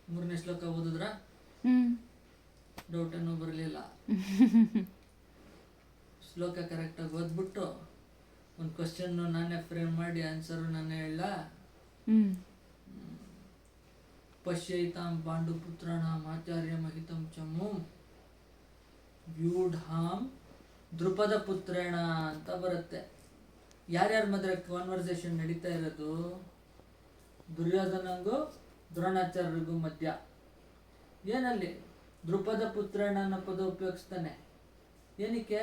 ಮೂರನೇ ಶ್ಲೋಕ ಓದಿದ್ರ? ಹ್ಞೂ ಡೌಟ್ ಏನೂ ಬರಲಿಲ್ಲ. ಶ್ಲೋಕ ಕರೆಕ್ಟಾಗಿ ಓದ್ಬಿಟ್ಟು ಒಂದು ಕ್ವಶನ್ನು ನಾನೇ ಫ್ರೇಮ್ ಮಾಡಿ ಆನ್ಸರು ನಾನೇ ಹೇಳ. ಹ್ಞೂ ಪಶ್ಯೈತಾಂ ಪಾಂಡುಪುತ್ರಾಣಾಂ ಆಚಾರ್ಯ ಮಹಿತಂ ಚಮು ವ್ಯೂಢಾಂ ದ್ರುಪದ ಪುತ್ರೇಣ ಅಂತ ಬರುತ್ತೆ. ಯಾರ್ಯಾರ ಮಧ್ಯೆ ಕಾನ್ವರ್ಸೇಷನ್ ನಡೀತಾ ಇರೋದು? ದುರ್ಯೋಧನಂಗೂ ದ್ರೋಣಾಚಾರ್ಯರಿಗೂ ಮಧ್ಯ. ಏನಲ್ಲಿ ದ್ರುಪದ ಪುತ್ರೇಣ ಅನ್ನೋ ಪದ ಉಪಯೋಗಿಸ್ತಾನೆ. ಏನಕ್ಕೆ?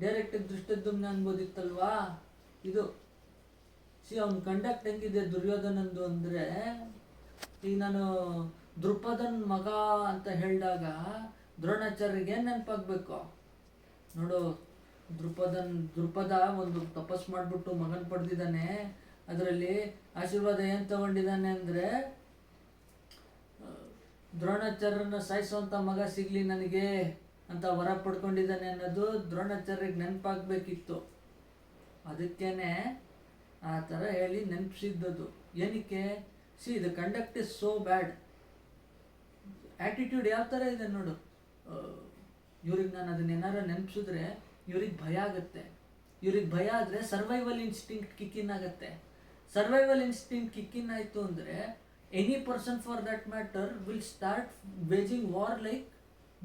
ಡೈರೆಕ್ಟಾಗಿ ದೃಷ್ಟದ್ಯುಮ್ನ ಅನ್ಬೋದಿತ್ತಲ್ವಾ? ಇದು ಅವನ ಕಂಡಕ್ಟ್ ಹೆಂಗಿದೆ ದುರ್ಯೋಧನಂದು ಅಂದರೆ, ಈಗ ನಾನು ದ್ರುಪದನ್ ಮಗ ಅಂತ ಹೇಳಿದಾಗ ದ್ರೋಣಾಚಾರ್ಯರಿಗೆ ಏನು ನೆನಪಾಗಬೇಕು? ನೋಡು, ದ್ರುಪದ ಒಂದು ತಪಸ್ ಮಾಡಿಬಿಟ್ಟು ಮಗನ್ ಪಡೆದಿದ್ದಾನೆ. ಅದರಲ್ಲಿ ಆಶೀರ್ವಾದ ಏನು ತಗೊಂಡಿದ್ದಾನೆ ಅಂದರೆ, ದ್ರೋಣಾಚಾರ್ಯನ ಸಾಯಿಸುವಂಥ ಮಗ ಸಿಗಲಿ ನನಗೆ ಅಂತ ವರ ಪಡ್ಕೊಂಡಿದ್ದಾನೆ ಅನ್ನೋದು ದ್ರೋಣಾಚಾರ್ಯರಿಗೆ ನೆನಪಾಗಬೇಕಿತ್ತು. ಅದಕ್ಕೇನೆ ಆ ಥರ ಹೇಳಿ ನೆನಪಿಸಿದ್ದದು. ಏನಕ್ಕೆ? The conduct is so bad. Attitude ಯಾವ ಥರ ಇದೆ ನೋಡು. ಇವ್ರಿಗೆ ನಾನು ಅದನ್ನೇನಾರ ನೆನಪಿಸಿದ್ರೆ ಇವ್ರಿಗೆ ಭಯ ಆಗುತ್ತೆ. ಇವ್ರಿಗೆ ಭಯ ಆದರೆ ಸರ್ವೈವಲ್ ಇನ್ಸ್ಟಿಂಕ್ಟ್ ಕಿಕ್ಕಿನ್ ಆಗುತ್ತೆ. ಸರ್ವೈವಲ್ ಇನ್ಸ್ಟಿಂಕ್ಟ್ ಕಿಕ್ಕಿನ್ ಆಯಿತು ಅಂದರೆ any person for that matter will start waging war like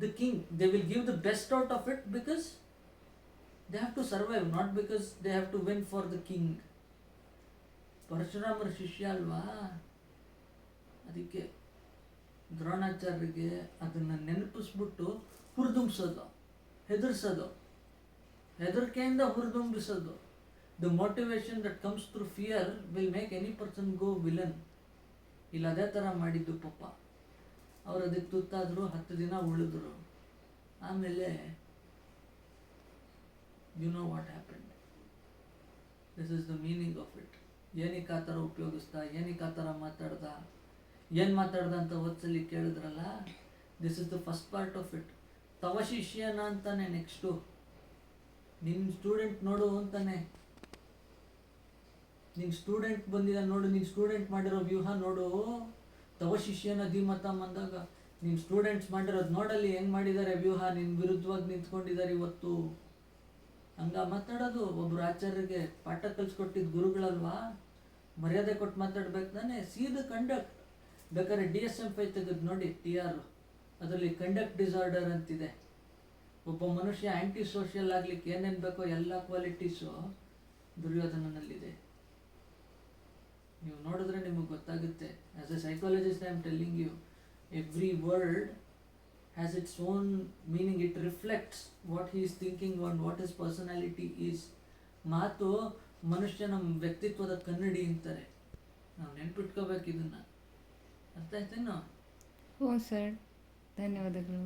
the king. They will give the best out of it because they have to survive, not because they have to win for the king. ಪರಶುರಾಮರ ಶಿಷ್ಯ ಅಲ್ವಾ? ಅದಕ್ಕೆ ದ್ರೋಣಾಚಾರ್ಯರಿಗೆ ಅದನ್ನು ನೆನಪಿಸ್ಬಿಟ್ಟು ಹುರಿದುಂಬಿಸೋದು, ಹೆದರ್ಸೋದು, ಹೆದರಿಕೆಯಿಂದ ಹುರಿದುಂಬಿಸೋದು. The motivation that comes through fear will make any person go villain. ಇಲ್ಲ ಅದೇ ಥರ ಮಾಡಿದ್ದು ಪಾಪ. ಅವ್ರು ಅದಕ್ಕೆ ತುತ್ತಾದರು, 10 ದಿನ ಉಳಿದ್ರು. ಆಮೇಲೆ you know what happened. This is the meaning of it. ಏನಕ್ಕೆ ಆ ಥರ ಉಪಯೋಗಿಸ್ದ, ಏನಕ್ಕೆ ಆ ಥರ ಮಾತಾಡ್ದ, ಏನು ಮಾತಾಡ್ದ ಅಂತ ಓದ್ಸಲಿ ಕೇಳಿದ್ರಲ್ಲ. This is the first part of it. ತವ ಶಿಷ್ಯನ ಅಂತಾನೆ. ನೆಕ್ಸ್ಟು ನಿನ್ನ ಸ್ಟೂಡೆಂಟ್ ನೋಡು ಅಂತಾನೆ. ನಿನ್ನ ಸ್ಟೂಡೆಂಟ್ ಬಂದಿದ ನೋಡು, ನಿನ್ನ ಸ್ಟೂಡೆಂಟ್ ಮಾಡಿರೋ ವ್ಯೂಹ ನೋಡು. ತವ ಶಿಷ್ಯನ ಧೀಮತಂ ಅಂದಾಗ ನಿನ್ನ ಸ್ಟೂಡೆಂಟ್ಸ್ ಮಾಡಿರೋದು ನೋಡಲ್ಲಿ ಹೆಂಗೆ ಮಾಡಿದ್ದಾರೆ ವ್ಯೂಹ. ನಿನ್ನ ವಿರುದ್ಧವಾಗಿ ನಿಂತ್ಕೊಂಡಿದ್ದಾರೆ ಇವತ್ತು. ಹಂಗ ಮಾತಾಡೋದು. ಒಬ್ಬರು ಆಚಾರ್ಯರಿಗೆ ಪಾಠ ಕಲಿಸ್ಕೊಟ್ಟಿದ್ದು ಗುರುಗಳಲ್ವಾ, ಮರ್ಯಾದೆ ಕೊಟ್ಟು ಮಾತಾಡ್ಬೇಕು ತಾನೆ. ಸೀದ ಕಂಡಕ್ಟ್. ಬೇಕಾದ್ರೆ DSM-5 ತೆಗೆದು ನೋಡಿ, TR, ಅದರಲ್ಲಿ ಕಂಡಕ್ಟ್ ಡಿಸಾರ್ಡರ್ ಅಂತಿದೆ. ಒಬ್ಬ ಮನುಷ್ಯ ಆ್ಯಂಟಿ ಸೋಷಿಯಲ್ ಆಗ್ಲಿಕ್ಕೆ ಏನೇನು ಬೇಕೋ ಎಲ್ಲ ಕ್ವಾಲಿಟೀಸು ದುರ್ಯೋಧನನಲ್ಲಿದೆ. ನೀವು ನೋಡಿದ್ರೆ ನಿಮಗೆ ಗೊತ್ತಾಗುತ್ತೆ. As a psychologist I am telling you, every word has its own meaning. It reflects what he is thinking and what his personality is. ಮಾತು ಮನುಷ್ಯನ ವ್ಯಕ್ತಿತ್ವದ ಕನ್ನಡಿ ಅಂತಾರೆ. ನಾವು ನೆನ್ಪಿಟ್ಕೋಬೇಕು ಇದನ್ನು. ಅರ್ಥ ಆಯ್ತೇನೋ? ಹ್ಞೂ ಸರ್, ಧನ್ಯವಾದಗಳು.